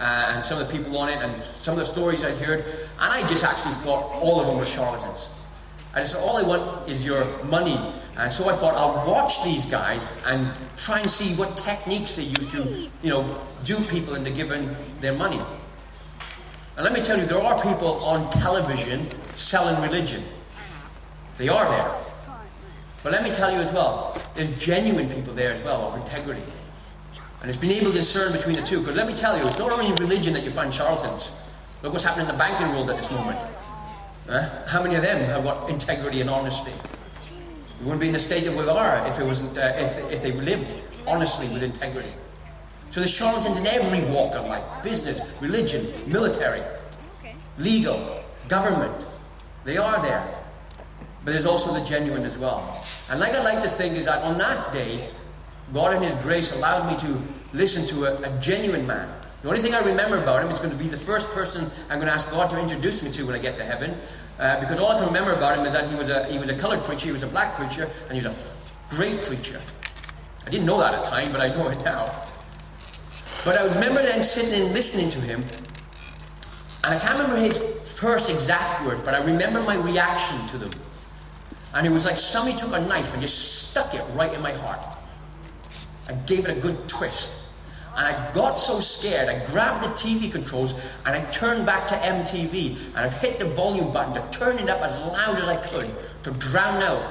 and some of the people on it, and some of the stories I'd heard, and I just actually thought all of them were charlatans. I just thought, all I want is your money. And so I thought, I'll watch these guys and try and see what techniques they use to, dupe people into giving their money. And let me tell you, there are people on television selling religion. They are there. But let me tell you as well, there's genuine people there as well, of integrity. And it's been able to discern between the two. Because let me tell you, it's not only in religion that you find charlatans. Look what's happening in the banking world at this moment. How many of them have got integrity and honesty? We wouldn't be in the state that we are if it wasn't, if they lived honestly with integrity. So there's charlatans in every walk of life: business, religion, military, legal, government. They are there. But there's also the genuine as well. And like I like to think is that on that day, God in His grace allowed me to listen to a genuine man. The only thing I remember about him is going to be the first person I'm going to ask God to introduce me to when I get to heaven. Because all I can remember about him is that he was a colored preacher, he was a black preacher, and he was a great preacher. I didn't know that at the time, but I know it now. But I remember then sitting and listening to him, and I can't remember his first exact words, but I remember my reaction to them. And it was like somebody took a knife and just stuck it right in my heart. And gave it a good twist. And I got so scared, I grabbed the TV controls and I turned back to MTV. And I hit the volume button to turn it up as loud as I could to drown out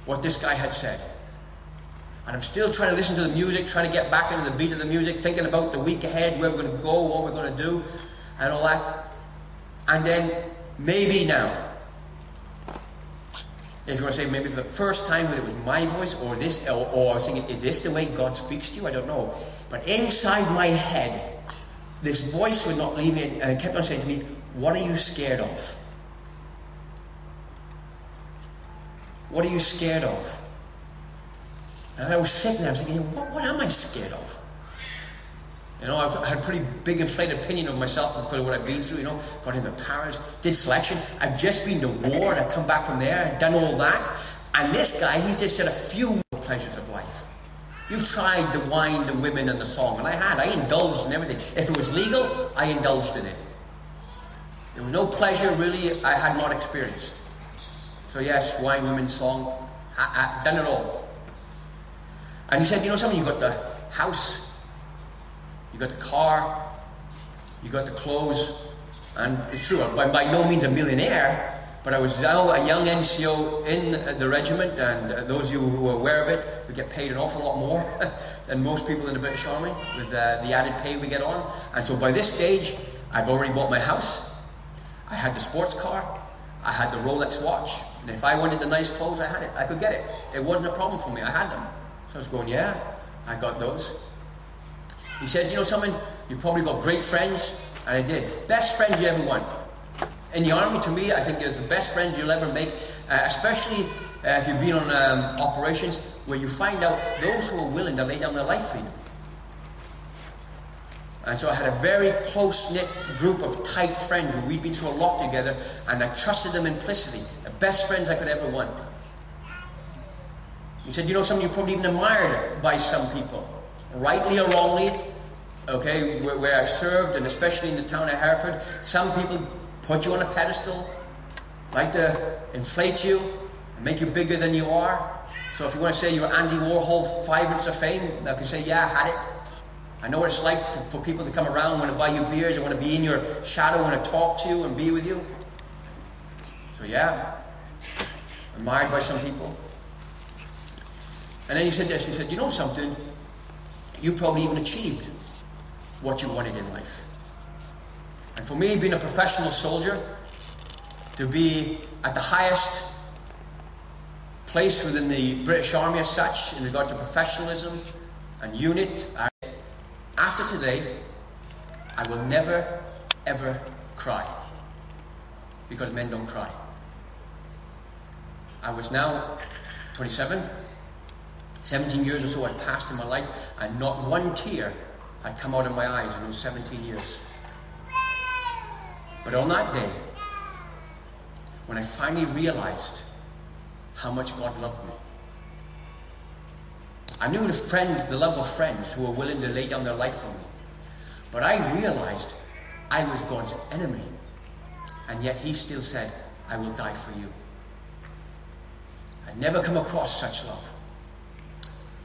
what this guy had said. And I'm still trying to listen to the music, trying to get back into the beat of the music, thinking about the week ahead, where we're going to go, what we're going to do, and all that. And then, maybe now, if you want to say maybe for the first time, whether it was my voice or this, or I was thinking, is this the way God speaks to you? I don't know. But inside my head, this voice would not leave me and kept on saying to me, what are you scared of? What are you scared of? And I was sitting there, I was thinking, what am I scared of? I had a pretty big inflated opinion of myself because of what I've been through, got into Paris, did selection. I've just been to war and I've come back from there and done all that. And this guy, he's just said a few pleasures of life. You've tried the wine, the women, and the song. And I indulged in everything. If it was legal, I indulged in it. There was no pleasure, really, I had not experienced. So yes, wine, women, song, done it all. And he said, something, you got the house, you got the car, you got the clothes, and it's true, I'm by no means a millionaire, but I was now a young NCO in the regiment, and those of you who are aware of it, we get paid an awful lot more than most people in the British Army, with the added pay we get on. And so by this stage, I've already bought my house, I had the sports car, I had the Rolex watch, and if I wanted the nice clothes, I had it, I could get it. It wasn't a problem for me, I had them. So I was going, yeah, I got those. He says, something, you probably got great friends, and I did. Best friends you ever want. In the army, to me, I think it's the best friends you'll ever make, especially if you've been on operations where you find out those who are willing to lay down their life for you. And so I had a very close-knit group of tight friends where we'd been through a lot together, and I trusted them implicitly. The best friends I could ever want. He said, something you probably even admired by some people, rightly or wrongly, okay, where I've served, and especially in the town of Hereford, some people put you on a pedestal, like to inflate you, and make you bigger than you are. So if you want to say you're Andy Warhol 5 minutes of fame, I can say, yeah, I had it. I know what it's like for people to come around, want to buy you beers, and want to be in your shadow, want to talk to you and be with you. So yeah, admired by some people. And then he said this, he said, something? You probably even achieved what you wanted in life. And for me, being a professional soldier, to be at the highest place within the British Army as such, in regard to professionalism and unit, after today, I will never, ever cry. Because men don't cry. I was now 27. 17 years or so had passed in my life, and not one tear had come out of my eyes in those 17 years. But on that day, when I finally realized how much God loved me, I knew the love of friends who were willing to lay down their life for me. But I realized I was God's enemy. And yet he still said, I will die for you. I'd never come across such love.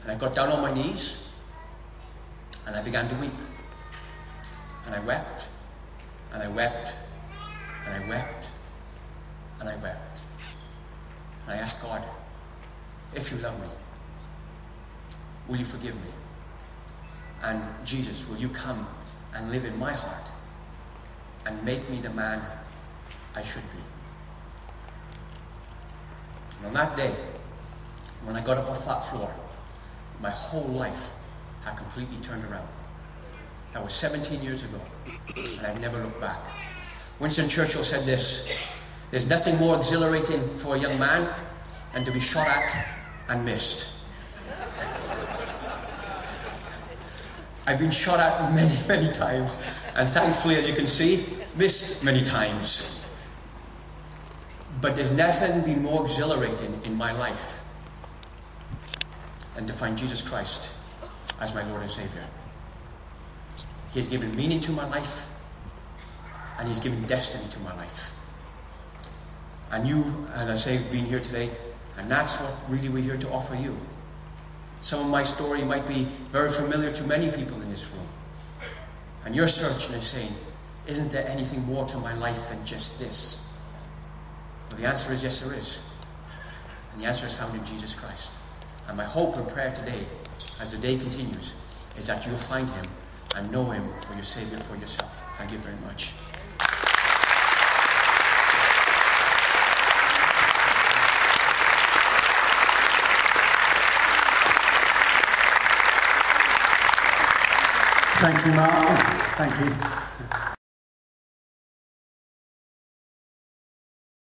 And I got down on my knees and I began to weep. And I wept, and I wept, and I wept, and I wept. And I asked God, if you love me, will you forgive me? And Jesus, will you come and live in my heart and make me the man I should be? And on that day, when I got up off that floor, my whole life had completely turned around. That was 17 years ago, and I've never looked back. Winston Churchill said this: there's nothing more exhilarating for a young man than to be shot at and missed. I've been shot at many, many times, and thankfully, as you can see, missed many times. But there's nothing been more exhilarating in my life than to find Jesus Christ as my Lord and Savior. He has given meaning to my life, and He's given destiny to my life. And you, as I say, being here today, and that's what really we're here to offer you. Some of my story might be very familiar to many people in this room. And you're searching and saying, isn't there anything more to my life than just this? Well, the answer is yes, there is. And the answer is found in Jesus Christ. And my hope and prayer today, as the day continues, is that you'll find Him and know Him for your Savior, for yourself. Thank you very much. Thank you, Mark. Thank you.